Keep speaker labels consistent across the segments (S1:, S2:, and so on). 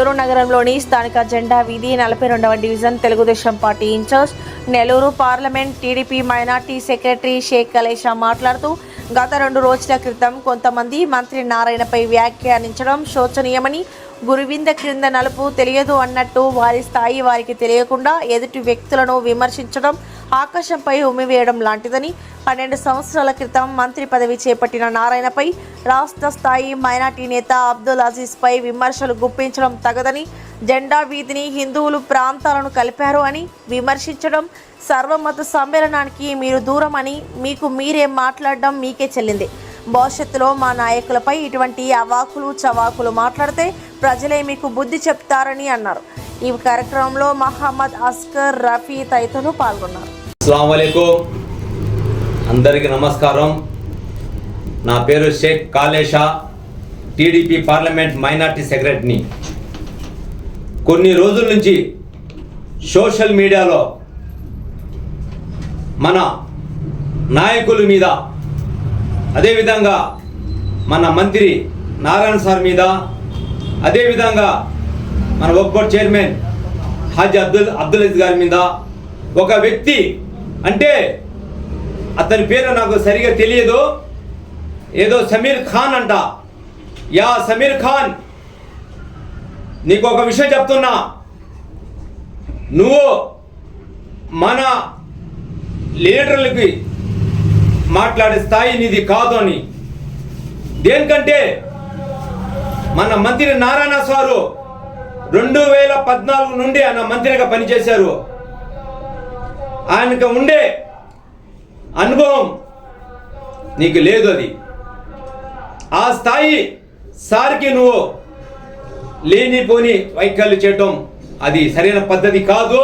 S1: నెల్లూరు నగరంలోని స్థానిక జెండా వీధి 42వ division Telugu Desam party incharge Nellore parliament TDP minority secretary Shaik Kalesha మాట్లాడుతూ గత 2 రోజుల క్రితం కొంతమంది మంత్రి నారాయణపై వ్యాఖ్యానించడం శోచనీయమని, గురువింద క్రింద నలుపు తెలియదు అన్నట్టు వారి స్థాయి వారికి తెలియకుండా ఎదుటి వ్యక్తులను విమర్శించడం ఆకాశంపై ఉమ్మివేయడం లాంటిదని, 12 సంవత్సరాల క్రితం మంత్రి పదవి చేపట్టిన నారాయణపై రాష్ట్ర స్థాయి మైనార్టీ నేత అబ్దుల్ అజీజ్పై విమర్శలు గుప్పించడం తగదని, జెండా వీధిని హిందువులు ప్రాంతాలను కలిపారు అని విమర్శించడం సర్వమత సమ్మేళనానికి మీరు దూరం అని మీకు మీరే మాట్లాడడం మీకే చెల్లింది. భవిష్యత్తులో మా నాయకులపై ఇటువంటి అవాకులు చవాకులు మాట్లాడితే ప్రజలే మీకు బుద్ధి చెప్తారని అన్నారు. ఈ కార్యక్రమంలో మహమ్మద్ అస్కర్, రఫీ తదితరులు పాల్గొన్నారు.
S2: అస్సలాము అలైకుం, అందరికీ నమస్కారం. నా పేరు Shaik Kalesha, TDP parliament minority సెక్రటరీని. కొన్ని రోజుల నుంచి సోషల్ మీడియాలో మన నాయకుల మీద, అదేవిధంగా మన మంత్రి నారాయణ సార్ మీద, అదేవిధంగా మన వక్ఫ్ బోర్డ్ చైర్మన్ హాజీ అబ్దుల్ అజీజ్ గారి మీద ఒక వ్యక్తి, అంటే అతని పేరు నాకు సరిగా తెలియదు, ఏదో సమీర్ ఖాన్ అంట. యా సమీర్ ఖాన్, నీకు ఒక విషయం చెప్తున్నా, నువ్వు మన లీడర్లకి మాట్లాడే స్థాయి నీది కాదు అని. దేనికంటే మన మంత్రి నారాయణ సారు 2014 నుండి ఆయన మంత్రిగా పనిచేశారు. ఆయనకు ఉండే అనుభవం నీకు లేదు. అది ఆ స్థాయి సార్కి నువ్వు లేనిపోని వైఖరులు చేయటం అది సరైన పద్ధతి కాదు.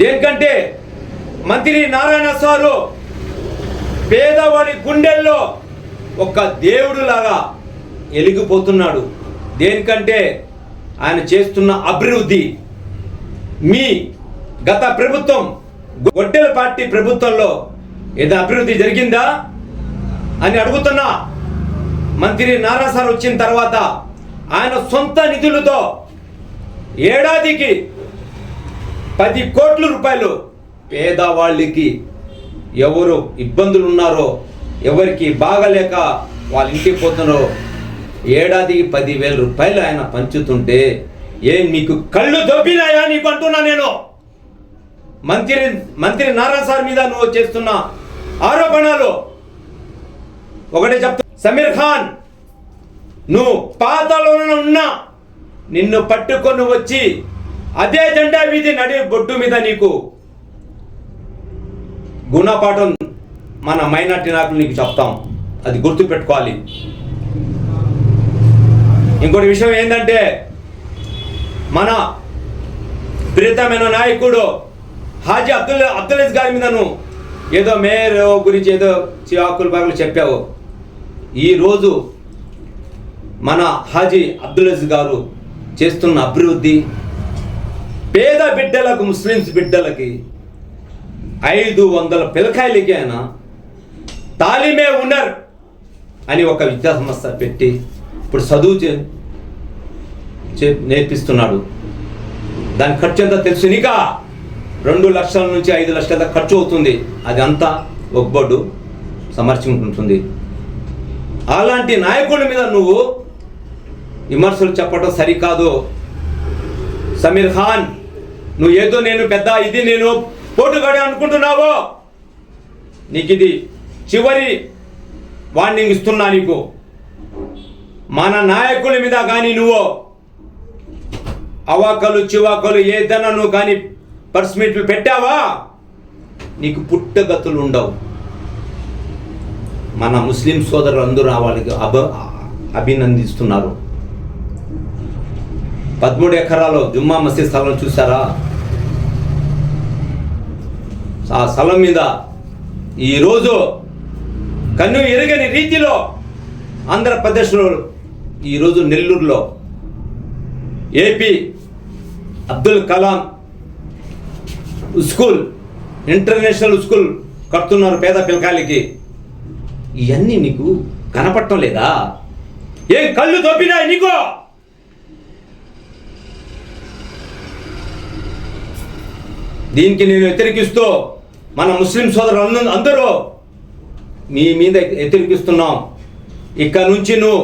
S2: దేనికంటే మంత్రి నారాయణ సారు పేదవాడి గుండెల్లో ఒక దేవుడులాగా వెలిగిపోతున్నాడు. దేనికంటే ఆయన చేస్తున్న అభివృద్ధి మీ గత ప్రభుత్వం, గొడ్డెల పార్టీ ప్రభుత్వంలో ఏదో అభివృద్ధి జరిగిందా అని అడుగుతున్నా. మంత్రి నారాయణ సార్ వచ్చిన తర్వాత ఆయన సొంత నిధులతో ఏడాదికి 10 కోట్ల రూపాయలు పేదవాళ్ళకి, ఎవరు ఇబ్బందులు ఉన్నారో, ఎవరికి బాగలేక వాళ్ళ ఇంటికి పోతున్నారో, ఏడాదికి 10,000 రూపాయలు ఆయన పంచుతుంటే నీకు కళ్ళు దొబ్బినాయా నీకు అంటున్నా నేను. మంత్రి నారాయణ సార్ మీద నువ్వు చేస్తున్న ఆరోపణలు ఒకటే చెప్తా. సమీర్ ఖాన్, నువ్వు పాతలోనే ఉన్నా నిన్ను పట్టుకొని వచ్చి అదే జెండా వీధి నడి బొడ్డు మీద నీకు గుణపాఠం మన మైనార్టీ నాయకులు నీకు చెప్తాం. అది గుర్తుపెట్టుకోవాలి. ఇంకోటి విషయం ఏంటంటే, మన ప్రియతమైన నాయకుడు హాజీ అబ్దుల్ అజీజ్ గారి మీదను ఏదో మేయర్ గురించి ఏదో చివాకులు బాగులు చెప్పావు. ఈరోజు మన హాజీ అబ్దుల్ అజీజ్ గారు చేస్తున్న అభివృద్ధి, పేద బిడ్డలకు, ముస్లిమ్స్ బిడ్డలకి 500 పిల్లకాయలకి ఆయన తాలిమే ఉన్నర్ అని ఒక విద్యా సంస్థ పెట్టి ఇప్పుడు చదువు నేర్పిస్తున్నాడు. దాని ఖర్చు ఎంత తెలుసు నీకా? 2 లక్షల నుంచి 5 లక్షల దాకా ఖర్చు అవుతుంది. అది అంతా వక్ఫ్ బోర్డు సమర్చించుకుంటుంది. అలాంటి నాయకుల మీద నువ్వు విమర్శలు చెప్పడం సరికాదు. సమీర్ ఖాన్, నువ్వు ఏదో నేను పెద్ద ఇది నేను పోటుగాడే అనుకుంటున్నావో, నీకు ఇది చివరి వార్నింగ్ ఇస్తున్నా. నీకు మన నాయకుల మీద కానీ నువ్వు అవాకలు చివాకలు ఏదైనా నువ్వు కానీ ప్రెస్ మీట్లు పెట్టావా, నీకు పుట్టగతులు ఉండవు. మన ముస్లిం సోదరులు అందరూ వాళ్ళకి అభినందిస్తున్నారు. 13 ఎకరాలు జుమ్మా మసీద్ స్థలం చూసారా? ఆ స్థలం మీద ఈరోజు కన్ను ఎరగని రీతిలో ఆంధ్రప్రదేశ్లో, ఈరోజు నెల్లూరులో AP Abdul Kalam school, international school కడుతున్నారు పేద పిల్లకాయలకి. ఇవన్నీ నీకు కనపడటం లేదా? ఏం కళ్ళు దొబ్బినాయి నీకు? దీనికి నేను వ్యతిరేకిస్తూ మన ముస్లిం సోదరులు అందరూ మీ మీద వ్యతిరేకిస్తున్నాం. ఇక్కడ నుంచి నువ్వు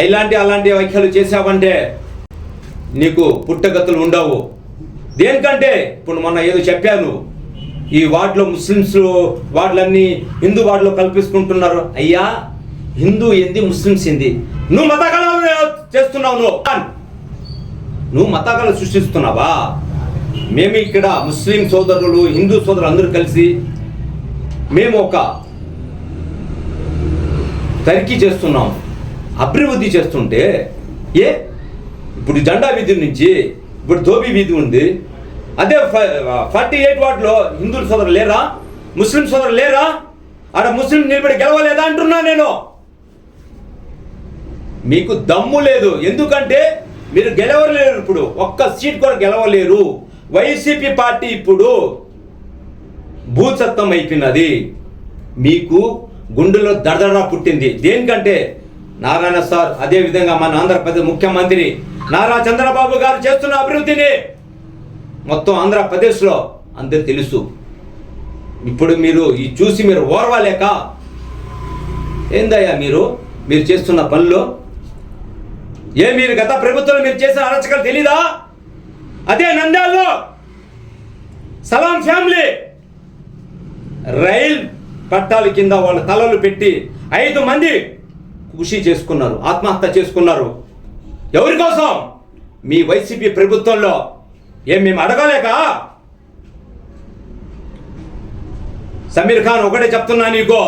S2: అలాంటి వ్యాఖ్యలు చేసావంటే నీకు పుట్టగతులు ఉండవు. దేనికంటే ఇప్పుడు మొన్న ఏదో చెప్పాను, ఈ వార్డులో ముస్లిమ్స్ వార్డులన్నీ హిందూ వార్డులో కల్పించుకుంటున్నారు. అయ్యా, హిందూ ఏంది, ముస్లిమ్స్ ఏంది? నువ్వు మతకళ చేస్తున్నావు, నువ్వు మతకళ సృష్టిస్తున్నావా? మేము ఇక్కడ ముస్లిం సోదరులు, హిందూ సోదరులు అందరూ కలిసి మేము ఒక తనిఖీ చేస్తున్నాం, అభివృద్ధి చేస్తుంటే ఇప్పుడు జెండా వీధి నుంచి ఇప్పుడు ధోబీ వీధి ఉంది, అదే 48 వార్డులో హిందూ సోదరులు లేరా, ముస్లిం సోదరులు లేరా? ఆడ ముస్లిం నిలబడి గెలవలేదా అంటున్నా నేను. మీకు దమ్ము లేదు, ఎందుకంటే మీరు గెలవలేరు. ఇప్పుడు ఒక్క సీట్ కూడా గెలవలేరు. వైసీపీ పార్టీ ఇప్పుడు భూచత్వం అయిపోయినది. మీకు గుండెలో దడదడ పుట్టింది. దేనికంటే నారాయణ సార్, అదేవిధంగా మన ఆంధ్రప్రదేశ్ ముఖ్యమంత్రి నారా చంద్రబాబు గారు చేస్తున్న అభివృద్ధిని మొత్తం ఆంధ్రప్రదేశ్లో అందరు తెలుసు. ఇప్పుడు మీరు ఈ చూసి మీరు ఓర్వలేక ఏందయ్యా మీరు చేస్తున్న పనులు? మీరు గత ప్రభుత్వంలో మీరు చేసిన అరచకాలు తెలీదా? అదే నంద్యాలలో సలాం ఫ్యామిలీ రైల్ పట్టాల కింద వాళ్ళ తలలు పెట్టి 5 మంది కృషి చేసుకున్నారు, ఆత్మహత్య చేసుకున్నారు. ఎవరి కోసం? మీ వైసీపీ ప్రభుత్వంలో. మేము అడగలేక? సమీర్ ఖాన్, ఒకటే చెప్తున్నా నీకు,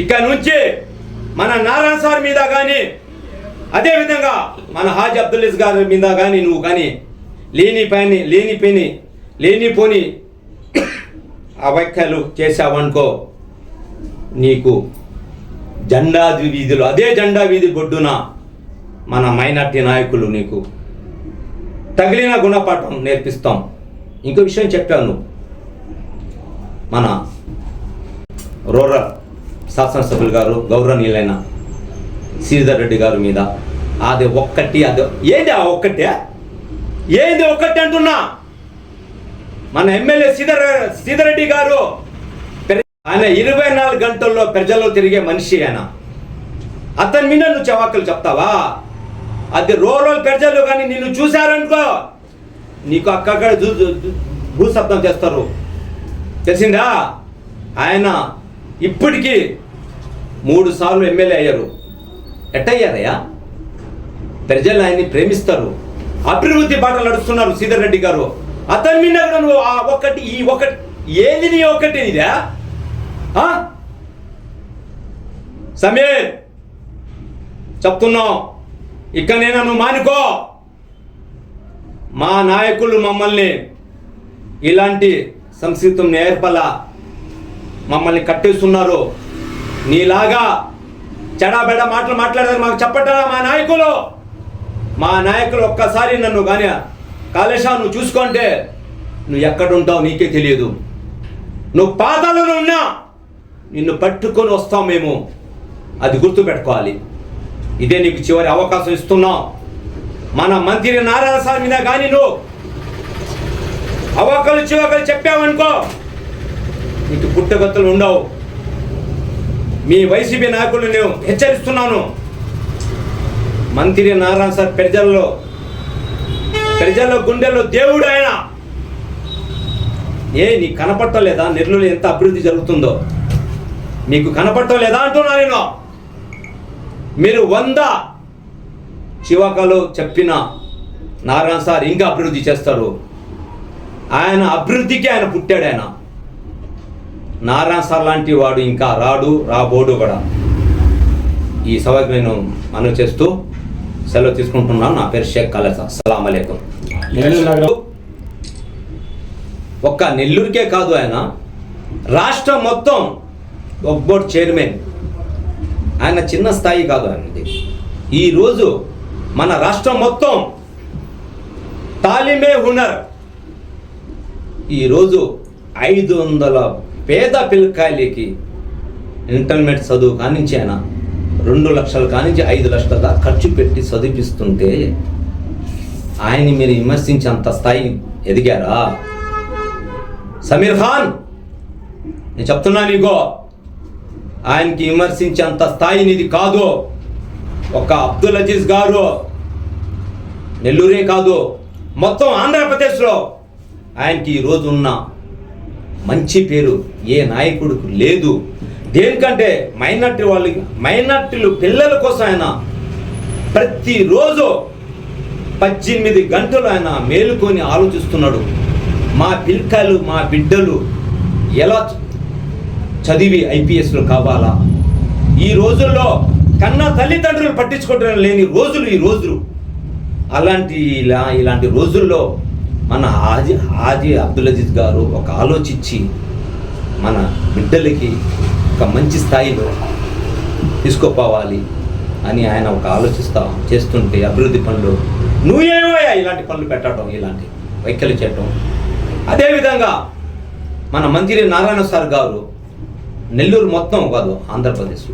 S2: ఇక్కడ నుంచి మన నారాయణ సార్ మీద కానీ, అదేవిధంగా మన హాజీ అబ్దుల్లీస్ గారి మీద కానీ నువ్వు కానీ లేనిపోని వ్యాఖ్యలు చేశావనుకో, నీకు జెండా వీధిలో, అదే జెండా వీధి బొడ్డున మన మైనార్టీ నాయకులు నీకు తగిలిన గుణపాఠం నేర్పిస్తాం. ఇంకో విషయం చెప్పాను, మన రూరల్ శాసనసభ్యులు గారు గౌరవనీయులైన శ్రీధర్ రెడ్డి గారి మీద అది ఒక్కటి, ఏంది ఒక్కటి అంటున్నా. మన ఎమ్మెల్యే శ్రీధర్ రెడ్డి గారు ఆయన 24 గంటల్లో ప్రజల్లో తిరిగే మనిషి. అతని మీద నువ్వు చవాకులు చెప్తావా? అది రూరల్ ప్రజలు కానీ నిన్ను చూశారనుకో, నీకు అక్కడ భూశబ్దం చేస్తారు, తెలిసిందా? ఆయన ఇప్పటికీ 3 సార్లు ఎమ్మెల్యే అయ్యారు. ఎట్టయ్యారయ్యా? ప్రజలు ఆయన్ని ప్రేమిస్తారు, అభివృద్ధి బాటలు నడుస్తున్నారు శ్రీధర్ రెడ్డి గారు. అతని మీద కూడా నువ్వు ఒకటి ఏది నీ ఒకటి ఇదా? సమీర్, చెప్తున్నావు, ఇక్కడైనా నువ్వు మానుకో. మా నాయకులు మమ్మల్ని ఇలాంటి సంస్కృతం నేర్పల మమ్మల్ని కట్టేస్తున్నారు. నీలాగా చెడాబెడ మాటలు మాట్లాడారు మాకు చెప్పటరా మా నాయకులు ఒక్కసారి నన్ను కానీ కాళేశా నువ్వు చూసుకుంటే నువ్వు ఎక్కడుంటావు నీకే తెలియదు. నువ్వు పాతాళంలో ఉన్నా నిన్ను పట్టుకొని వస్తాం మేము, అది గుర్తుపెట్టుకోవాలి. ఇదే నీకు చివరి అవకాశం ఇస్తున్నాం. మన మంత్రి నారాయణ సార్ మీద కానీ నువ్వు చివకలు చెప్పావనుకో, నీకు పుట్టగతులు ఉండవు. మీ వైసీపీ నాయకులు నేను హెచ్చరిస్తున్నాను. మంత్రి నారాయణ సార్ ప్రజల్లో గుండెల్లో దేవుడు ఆయన. నీకు కనపట్టలేదా నెల్లూరు ఎంత అభివృద్ధి జరుగుతుందో? మీకు కనపట్టలేదా అంటున్నా నేను. మీరు 100 చివకలు చెప్పిన నారాయణ సార్ ఇంకా అభివృద్ధి చేస్తారు. ఆయన అభివృద్ధికి ఆయన పుట్టాడు. ఆయన నారాయణ సార్ లాంటి వాడు ఇంకా రాబోడు కూడా. ఈ సభకు నేను మనవి చేస్తూ సెలవు తీసుకుంటున్నాను. నా పేరు షేక్ కాళేశా. అస్సలాము అలైకుం. ఒక్క నెల్లూరుకే కాదు, ఆయన రాష్ట్రం మొత్తం ఒక బోర్డు చైర్మన్. ఆయన చిన్న స్థాయి కాదు ఆయనది. ఈరోజు మన రాష్ట్రం మొత్తం తాలిమే హునర్, ఈరోజు 500 పేద పిల్లకాయలకి ఇంటర్మీడియట్ చదువు కానించి ఆయన 2 లక్షల కానించి 5 లక్షల దాకా ఖర్చు పెట్టి చదివిస్తుంటే ఆయన్ని మీరు విమర్శించేంత స్థాయి ఎదిగారా? సమీర్ ఖాన్, నేను చెప్తున్నా నీకో, ఆయనకి విమర్శించేంత స్థాయి నీది కాదు. ఒక అబ్దుల్ అజీజ్ గారు నెల్లూరే కాదు, మొత్తం ఆంధ్రప్రదేశ్లో ఆయనకి ఈరోజు ఉన్న మంచి పేరు ఏ నాయకుడికి లేదు. దేనికంటే మైనార్టీలు పిల్లల కోసం ఆయన ప్రతిరోజు 18 గంటలు ఆయన మేలుకొని ఆలోచిస్తున్నాడు. మా పిల్లలు, మా బిడ్డలు ఎలా చదివి ఐపీఎస్లు కావాలా? ఈ రోజుల్లో కన్నా తల్లిదండ్రులు పట్టించుకోవడం లేని రోజులు ఈ రోజులు. ఇలాంటి రోజుల్లో మన హాజీ అబ్దుల్ అజీజ్ గారు ఒక ఆలోచించి మన బిడ్డలకి ఒక మంచి స్థాయిలో తీసుకుపోవాలి అని ఆయన ఒక చేస్తుంటే అభివృద్ధి పనులు నువ్వేమోయా ఇలాంటి పనులు పెట్టడం, ఇలాంటి వ్యాఖ్యలు చేయటం. అదేవిధంగా మన మంత్రి నారాయణ సార్ గారు నెల్లూరు మొత్తం కాదు, ఆంధ్రప్రదేశ్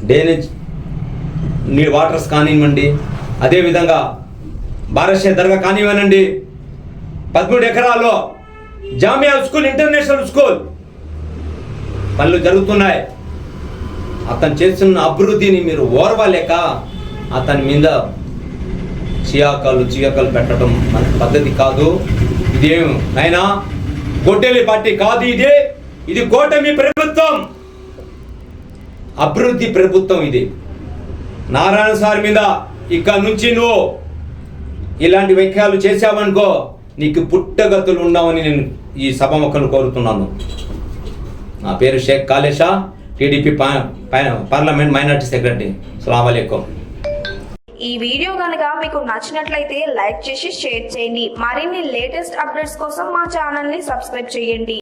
S2: డ్రైనేజ్ నీళ్ళు వాటర్స్ కానివ్వండి, అదేవిధంగా బారషే దర్గా కానివ్వనండి, 13 ఎకరాల్లో జామియా స్కూల్, ఇంటర్నేషనల్ స్కూల్ పనులు జరుగుతున్నాయి. అతను చేస్తున్న అభివృద్ధిని మీరు ఓర్వలేక అతని మీద చియాకలు పెట్టడం మన పద్ధతి కాదు. ఇదేం నాయనా గొడ్డలి పార్టీ కాదు, ఇది కూటమి ప్రభుత్వం, అభివృద్ధి ప్రభుత్వం. ఇది నారాయణ సార్ మీద ఇక నుంచి నువ్వు ఇలాంటి వ్యాఖ్యలు చేశావనుకో నీకు పుట్టగతులు ఉండవని నేను ఈ సభముఖను కోరుతున్నాను. నా పేరు Shaik Kalesha, TDP parliament minority secretary. అస్సలాము అలైకుం.
S3: ఈ వీడియో కనుక మీకు నచ్చినట్లయితే లైక్ చేసి షేర్ చేయండి. మరిన్ని లేటెస్ట్ అప్డేట్స్ కోసం మా ఛానల్ ని సబ్స్క్రైబ్ చేయండి.